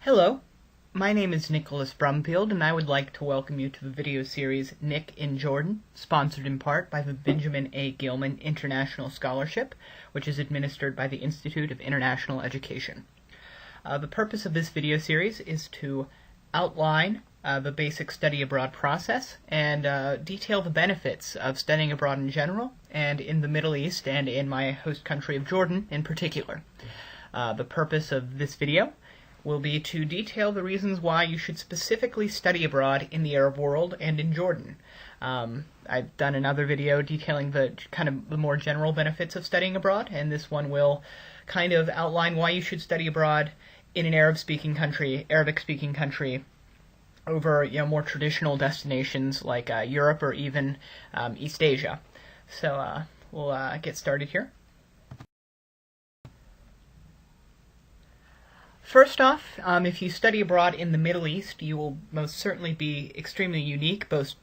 Hello, my name is Nicholas Brumfield, and I would like to welcome you to the video series Nick in Jordan, sponsored in part by the Benjamin A. Gilman International Scholarship, which is administered by the Institute of International Education. The purpose of this video series is to outline the basic study abroad process and detail the benefits of studying abroad in general, and in the Middle East and in my host country of Jordan in particular. The purpose of this video will be to detail the reasons why you should specifically study abroad in the Arab world and in Jordan. I've done another video detailing the more general benefits of studying abroad, and this one will kind of outline why you should study abroad in an Arabic-speaking country, over more traditional destinations like Europe or even East Asia. So we'll get started here. First off, if you study abroad in the Middle East, you will most certainly be extremely unique, both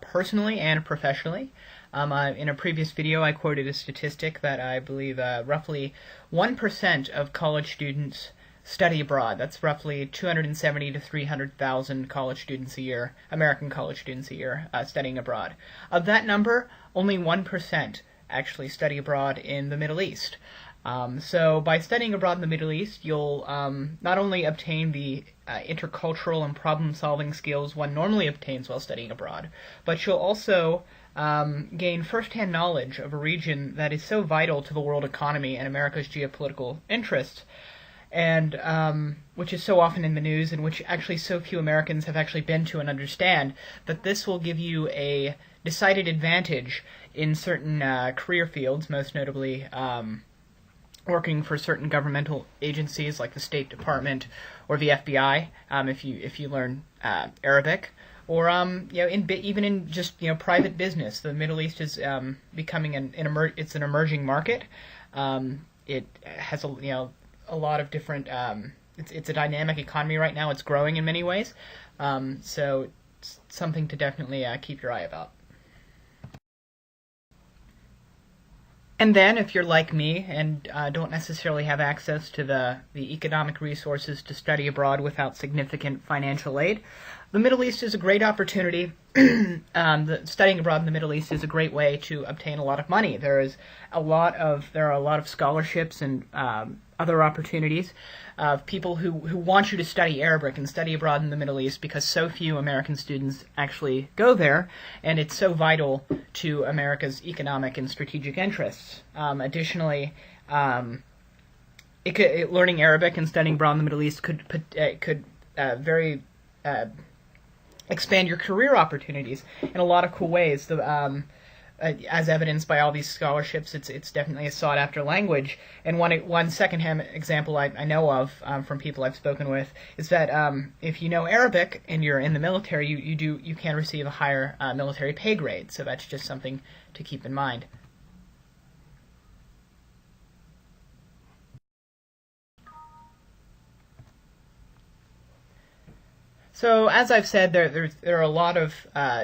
personally and professionally. In a previous video, I quoted a statistic that I believe roughly 1% of college students study abroad. That's roughly 270 to 300,000 college students a year, American college students a year, studying abroad. Of that number, only 1% actually study abroad in the Middle East. So by studying abroad in the Middle East, you'll not only obtain the intercultural and problem-solving skills one normally obtains while studying abroad, but you'll also gain first-hand knowledge of a region that is so vital to the world economy and America's geopolitical interests, and which is so often in the news and which actually so few Americans have actually been to and understand, that this will give you a decided advantage in certain career fields, most notably working for certain governmental agencies like the State Department or the FBI, if you learn Arabic, or even in just private business. The Middle East is becoming an emerging market. It has a lot of different. It's a dynamic economy right now. It's growing in many ways, so it's something to definitely keep your eye about. And then, if you're like me and don't necessarily have access to the economic resources to study abroad without significant financial aid, the Middle East is a great opportunity. Studying abroad in the Middle East is a great way to obtain a lot of money. There are a lot of scholarships and other opportunities of people who want you to study Arabic and study abroad in the Middle East, because so few American students actually go there, and it's so vital to America's economic and strategic interests. Additionally, learning Arabic and studying abroad in the Middle East could very expand your career opportunities in a lot of cool ways. As evidenced by all these scholarships, it's definitely a sought-after language. And one second-hand example I know of from people I've spoken with is that if you know Arabic and you're in the military, you can receive a higher military pay grade. So that's just something to keep in mind. So as I've said, there are a lot of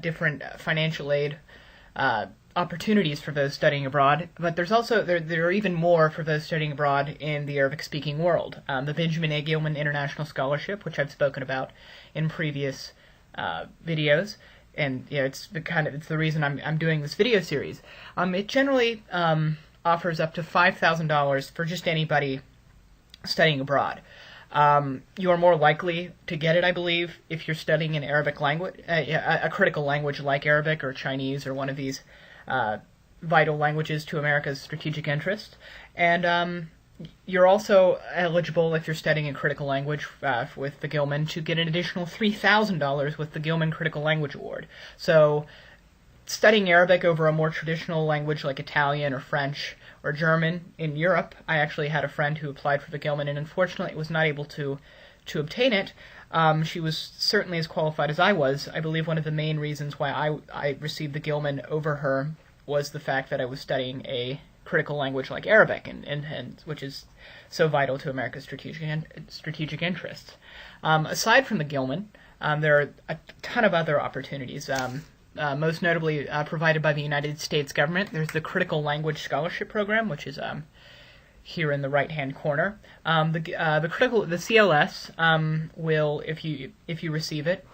different financial aid opportunities for those studying abroad, but there are even more for those studying abroad in the Arabic-speaking world. The Benjamin A. Gilman International Scholarship, which I've spoken about in previous videos, and it's the reason I'm doing this video series. It generally offers up to $5,000 for just anybody studying abroad. You are more likely to get it, I believe, if you're studying an Arabic language, a critical language like Arabic or Chinese or one of these vital languages to America's strategic interests. And you're also eligible, if you're studying a critical language with the Gilman, to get an additional $3,000 with the Gilman Critical Language Award. So studying Arabic over a more traditional language like Italian or French or German in Europe, I actually had a friend who applied for the Gilman and unfortunately was not able to obtain it. She was certainly as qualified as I was. I believe one of the main reasons why I received the Gilman over her was the fact that I was studying a critical language like Arabic, and which is so vital to America's strategic interests. Aside from the Gilman, there are a ton of other opportunities. Most notably provided by the United States government. There's the Critical Language Scholarship Program, which is here in the right-hand corner. The CLS will, if you receive it,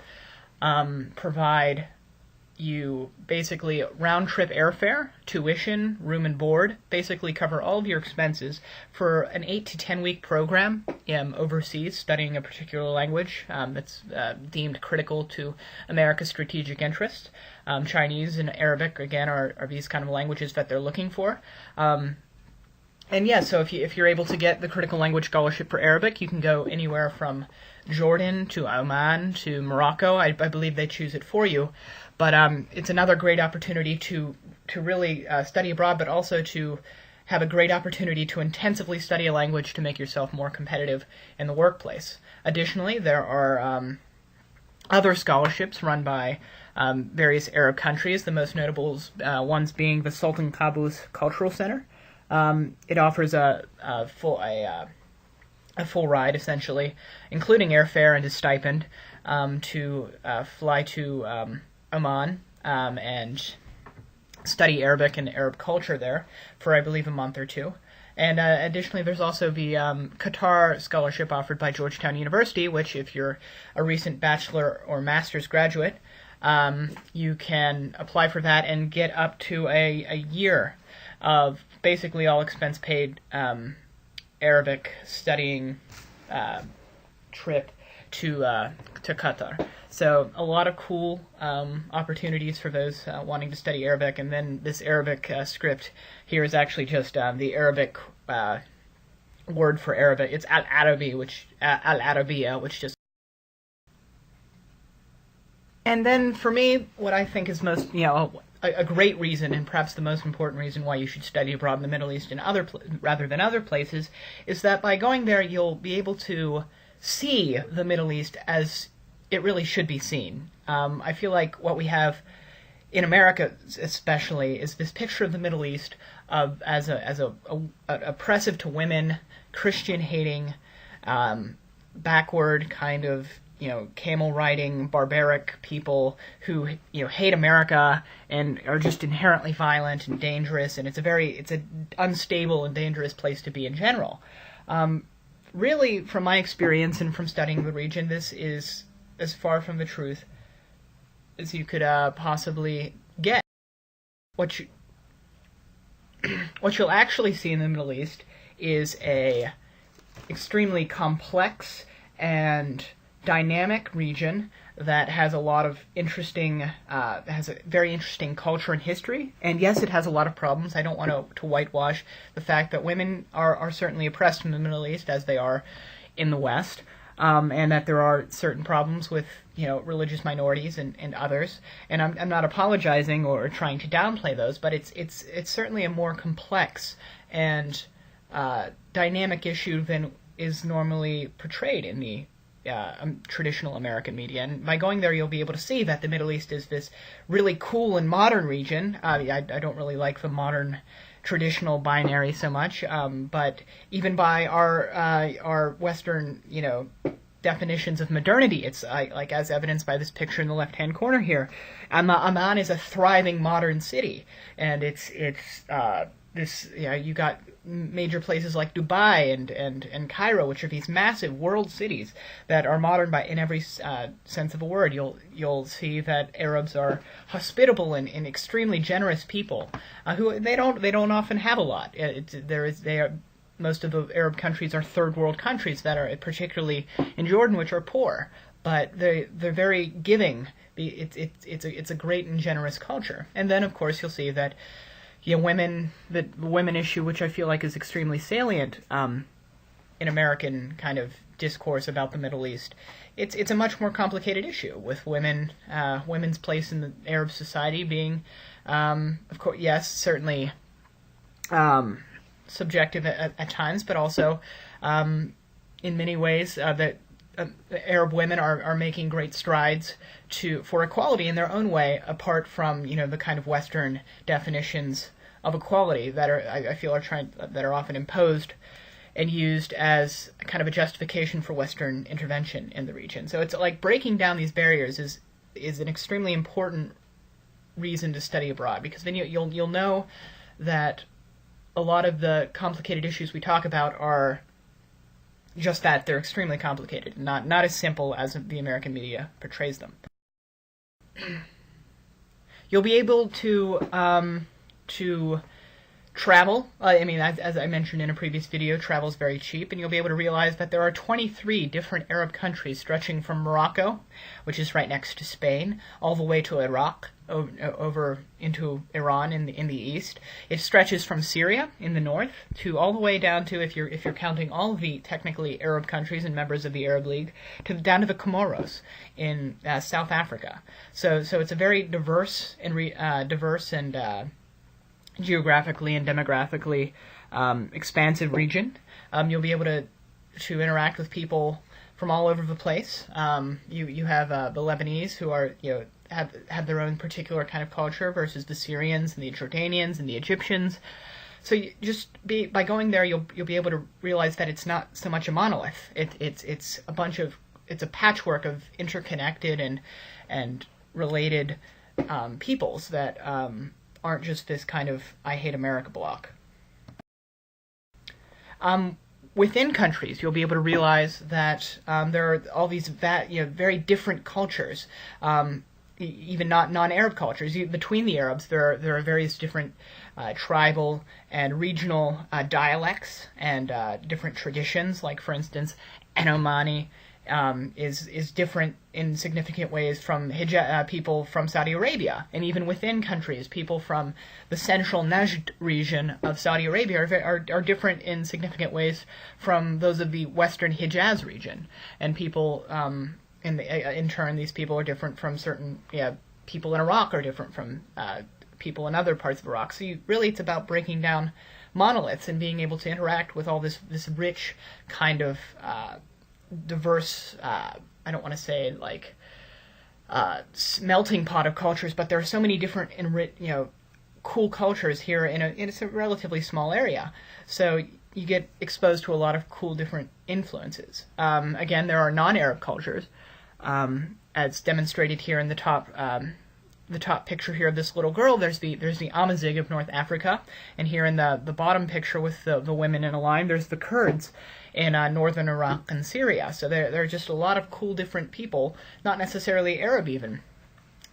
provide you basically round-trip airfare, tuition, room and board, basically cover all of your expenses for an 8 to 10 week program overseas studying a particular language that's deemed critical to America's strategic interests. Chinese and Arabic, again, are these kind of languages that they're looking for. And yeah, so if you're able to get the critical language scholarship for Arabic, you can go anywhere from Jordan to Oman to Morocco. I believe they choose it for you. But it's another great opportunity to really study abroad, but also to have a great opportunity to intensively study a language to make yourself more competitive in the workplace. Additionally, there are other scholarships run by various Arab countries, the most notable ones being the Sultan Qaboos Cultural Center. It offers a full ride, essentially, including airfare and a stipend, to fly to Oman and study Arabic and Arab culture there for, I believe, a month or two. And additionally, there's also the Qatar scholarship offered by Georgetown University, which, if you're a recent bachelor or master's graduate, you can apply for that and get up to a year of basically all expense paid Arabic studying trip to Qatar. So a lot of cool opportunities for those wanting to study Arabic. And then this Arabic script here is actually just the Arabic word for Arabic. It's al-Arabi, al-Arabiya, which just. And then for me, what I think is most, a great reason, and perhaps the most important reason why you should study abroad in the Middle East and rather than other places, is that by going there, you'll be able to see the Middle East as it really should be seen. I feel like what we have in America, especially, is this picture of the Middle East as oppressive to women, Christian-hating, backward kind of, camel-riding, barbaric people who, hate America and are just inherently violent and dangerous, and it's an unstable and dangerous place to be in general. Really, from my experience and from studying the region, this is as far from the truth as you could possibly get. What you'll actually see in the Middle East is a extremely complex and dynamic region that has a lot of has a very interesting culture and history. And yes, it has a lot of problems. I don't want to whitewash the fact that women are certainly oppressed in the Middle East as they are in the West, and that there are certain problems with religious minorities and others. And I'm not apologizing or trying to downplay those, but it's certainly a more complex and dynamic issue than is normally portrayed in the traditional American media. And by going there, you'll be able to see that the Middle East is this really cool and modern region. I don't really like the modern traditional binary so much, but even by our Western, definitions of modernity, it's like as evidenced by this picture in the left-hand corner here. Amman is a thriving modern city, and it's you got major places like Dubai and Cairo, which are these massive world cities that are modern in every sense of a word. You'll see that Arabs are hospitable and extremely generous people who they don't often have a lot. Most of the Arab countries are third world countries that are, particularly in Jordan, which are poor, but they're very giving. It's a great and generous culture. And then of course you'll see that the women issue, which I feel like is extremely salient in American kind of discourse about the Middle East. It's a much more complicated issue, with women's place in the Arab society being, of course, yes, certainly subjective at times, but also in many ways that Arab women are making great strides for equality in their own way, apart from the kind of Western definitions of equality that I feel are often imposed and used as kind of a justification for Western intervention in the region. So it's like breaking down these barriers is an extremely important reason to study abroad, because then you'll know that a lot of the complicated issues we talk about are just that. They're extremely complicated, not as simple as the American media portrays them. You'll be able to travel. I mean, as I mentioned in a previous video, travel is very cheap, and you'll be able to realize that there are 23 different Arab countries stretching from Morocco, which is right next to Spain, all the way to Iraq, over into Iran in the east. It stretches from Syria in the north to all the way down to, if you're counting all of the technically Arab countries and members of the Arab League, down to the Comoros in South Africa. So it's a very diverse and geographically and demographically expansive region. You'll be able to interact with people from all over the place. You have the Lebanese, who are have their own particular kind of culture, versus the Syrians and the Jordanians and the Egyptians. So by going there, you'll be able to realize that it's not so much a monolith. It's a patchwork of interconnected and related peoples that aren't just this kind of "I hate America" block. Within countries, you'll be able to realize that there are all these very different cultures, even not non-Arab cultures. Between the Arabs, there are various different tribal and regional dialects and different traditions. Like, for instance, Anomani is different in significant ways from people from Saudi Arabia, and even within countries, people from the central Najd region of Saudi Arabia are different in significant ways from those of the western Hijaz region, and people in turn, these people are different from certain people in Iraq are different from people in other parts of Iraq. So it's about breaking down monoliths and being able to interact with all this rich kind of diverse, I don't want to say like melting pot of cultures, but there are so many different cool cultures here in a relatively small area. So you get exposed to a lot of cool different influences. Again, there are non-Arab cultures, as demonstrated here in the top picture here of this little girl. There's the Amazigh of North Africa, and here in the bottom picture with the women in a line, there's the Kurds in northern Iraq and Syria. So there are just a lot of cool different people, not necessarily Arab even,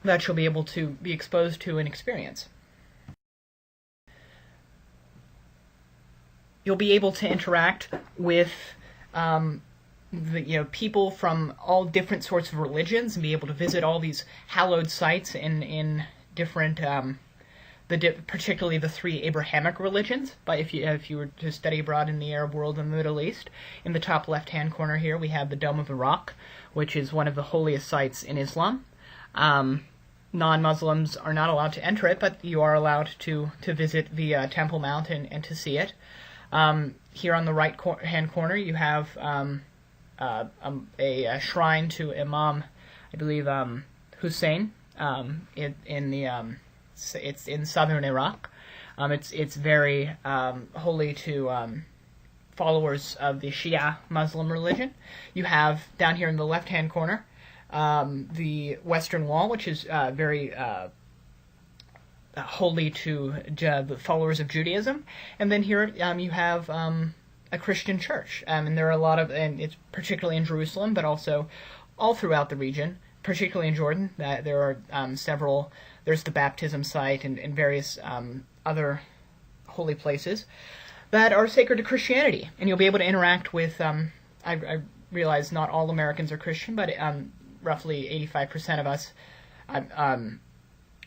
that you'll be able to be exposed to and experience. You'll be able to interact with people from all different sorts of religions, and be able to visit all these hallowed sites in different particularly the three Abrahamic religions. But if you were to study abroad in the Arab world and the Middle East, in the top left-hand corner here we have the Dome of Iraq, which is one of the holiest sites in Islam. Non-Muslims are not allowed to enter it, but you are allowed to visit the Temple Mount and to see it. Here on the right-hand corner you have a shrine to Imam, I believe, Hussein, it's in southern Iraq. It's very holy to followers of the Shia Muslim religion. You have down here in the left-hand corner the Western Wall, which is very holy to the followers of Judaism. And then here you have a Christian church, and there are a lot of, and it's particularly in Jerusalem, but also all throughout the region, particularly in Jordan. There are several. There's the baptism site and various other holy places that are sacred to Christianity, and you'll be able to interact with. I realize not all Americans are Christian, but roughly 85% of us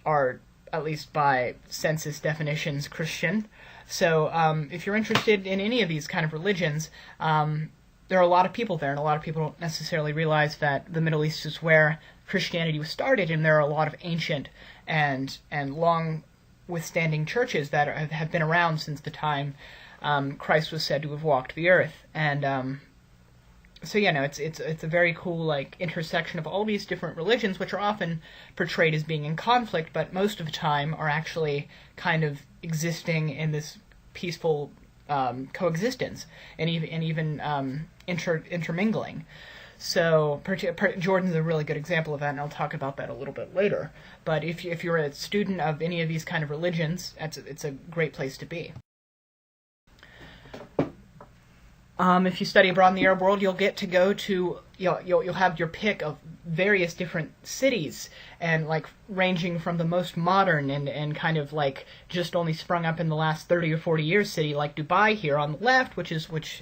are, at least by census definitions, Christian. So if you're interested in any of these kind of religions, there are a lot of people there, and a lot of people don't necessarily realize that the Middle East is where Christianity was started, and there are a lot of ancient and long withstanding churches that have been around since the time Christ was said to have walked the earth. And so it's a very cool intersection of all these different religions, which are often portrayed as being in conflict, but most of the time are actually kind of existing in this peaceful coexistence and even intermingling. So Jordan's a really good example of that, and I'll talk about that a little bit later. But if you're a student of any of these kind of religions, it's a great place to be. If you study abroad in the Arab world, you'll get to go to, you'll have your pick of various different cities, and like ranging from the most modern and kind of like just only sprung up in the last 30 or 40 years city like Dubai here on the left, which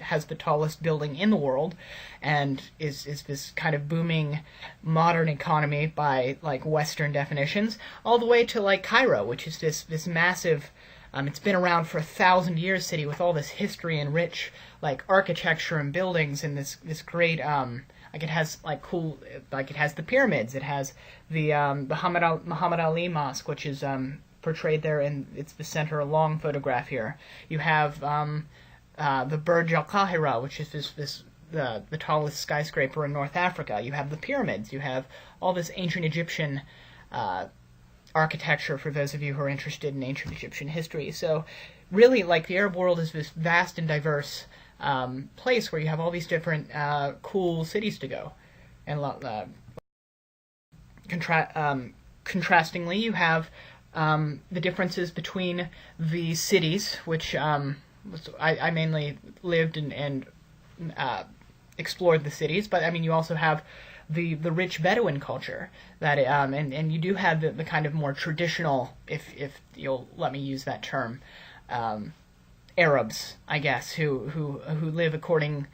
has the tallest building in the world, and is this kind of booming modern economy by like Western definitions, all the way to like Cairo, which is this massive. It's been around for 1,000 years city with all this history and rich like architecture and buildings and this great like it has like cool, like it has the pyramids, it has the Muhammad Ali Mosque, which is portrayed there, and it's the center, a long photograph here. You have the Burj Al Qahira, which is the tallest skyscraper in North Africa. You have the pyramids. You have all this ancient Egyptian architecture, for those of you who are interested in ancient Egyptian history. So really, like, the Arab world is this vast and diverse place where you have all these different cool cities to go. And contrastingly, you have the differences between the cities, which I mainly lived and explored the cities, but I mean, you also have the rich Bedouin culture that and you do have the kind of more traditional, if you'll let me use that term, Arabs, I guess, who live according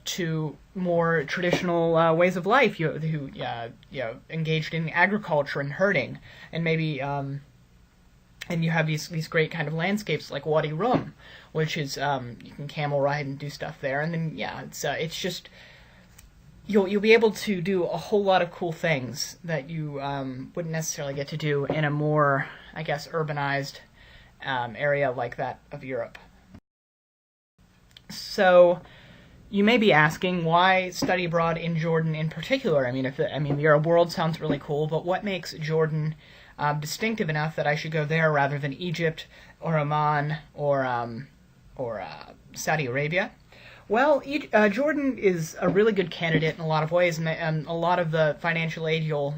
to more traditional ways of life, who engaged in agriculture and herding, and maybe and you have these great kind of landscapes like Wadi Rum, which is you can camel ride and do stuff there, and then it's just you'll be able to do a whole lot of cool things that you wouldn't necessarily get to do in a more, I guess, urbanized area like that of Europe. So you may be asking, why study abroad in Jordan in particular? I mean, the Arab world sounds really cool, but what makes Jordan distinctive enough that I should go there rather than Egypt or Oman or Saudi Arabia? Well, Jordan is a really good candidate in a lot of ways, and a lot of the financial aid you'll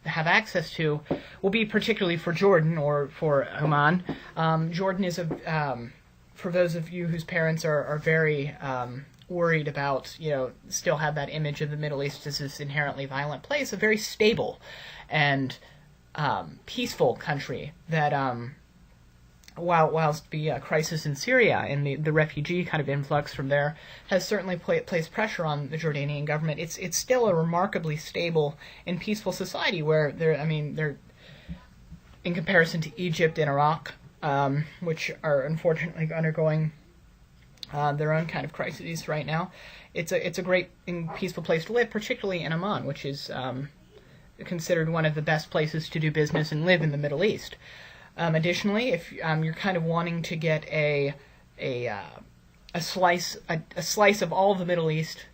have access to will be particularly for Jordan or for Oman. Jordan is for those of you whose parents are very worried about, still have that image of the Middle East as this inherently violent place, a very stable and peaceful country that, whilst the crisis in Syria and the refugee kind of influx from there has certainly placed pressure on the Jordanian government, it's still a remarkably stable and peaceful society where they're in comparison to Egypt and Iraq, which are unfortunately undergoing their own kind of crises right now. It's a great and peaceful place to live, particularly in Oman, which is considered one of the best places to do business and live in the Middle East. Additionally, if you're kind of wanting to get a slice of all the Middle East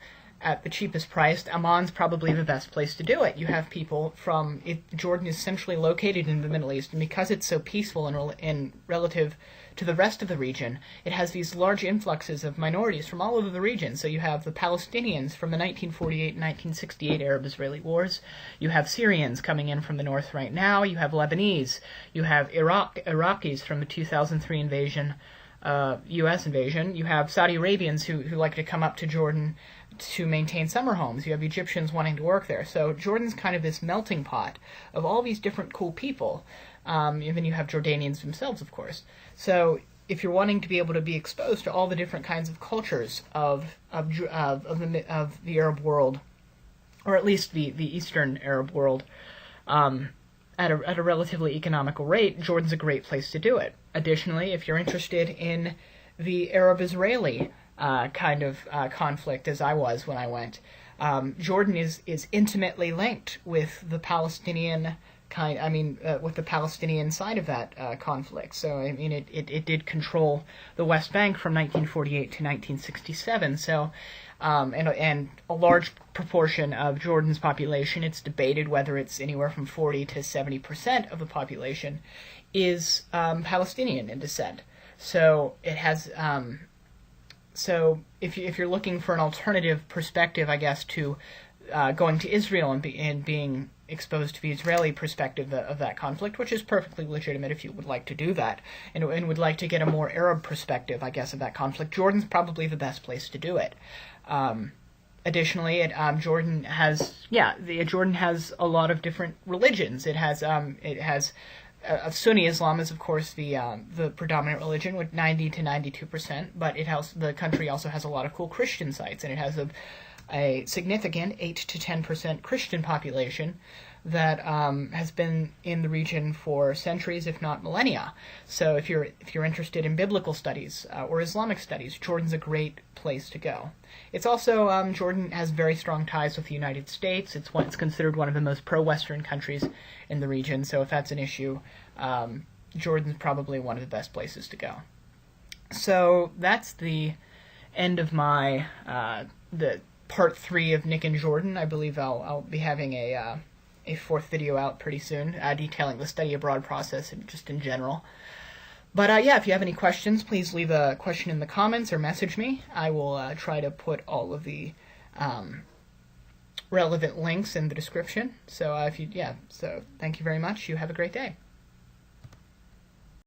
at the cheapest price, Amman's probably the best place to do it. You have people from Jordan is centrally located in the Middle East, and because it's so peaceful and relative to the rest of the region, it has these large influxes of minorities from all over the region. So you have the Palestinians from the 1948 and 1968 Arab-Israeli wars. You have Syrians coming in from the north right now. You have Lebanese. You have Iraqis from the 2003 invasion, U.S. invasion. You have Saudi Arabians who like to come up to Jordan to maintain summer homes. You have Egyptians wanting to work there. So Jordan's kind of this melting pot of all these different cool people. Even you have Jordanians themselves, of course. So if you're wanting to be able to be exposed to all the different kinds of cultures of the Arab world, or at least the Eastern Arab world, at a relatively economical rate, Jordan's a great place to do it. Additionally, if you're interested in the Arab-Israeli kind of conflict, as I was when I went, Jordan is intimately linked with the Palestinian with the Palestinian side of that conflict. So, I mean, it did control the West Bank from 1948 to 1967. So, and a large proportion of Jordan's population, it's debated whether it's anywhere from 40 to 70% of the population, is Palestinian in descent. So it has. So if you're looking for an alternative perspective, I guess, to going to Israel and being exposed to the Israeli perspective of that conflict, which is perfectly legitimate if you would like to do that, and would like to get a more Arab perspective, I guess, of that conflict. Jordan's probably the best place to do it. Additionally, Jordan has a lot of different religions. It has Sunni Islam is, of course, the predominant religion with 90 to 92%, but the country also has a lot of cool Christian sites, and it has a significant 8 to 10% Christian population that has been in the region for centuries, if not millennia. So if you're interested in biblical studies or Islamic studies, Jordan's a great place to go. It's also Jordan has very strong ties with the United States. It's considered one of the most pro-Western countries in the region. So if that's an issue, Jordan's probably one of the best places to go. So that's the end of my the part 3 of Nick and Jordan. I believe I'll be having a 4th video out pretty soon, detailing the study abroad process and just in general. But yeah, if you have any questions, please leave a question in the comments or message me. I will try to put all of the relevant links in the description. So so thank you very much. You have a great day.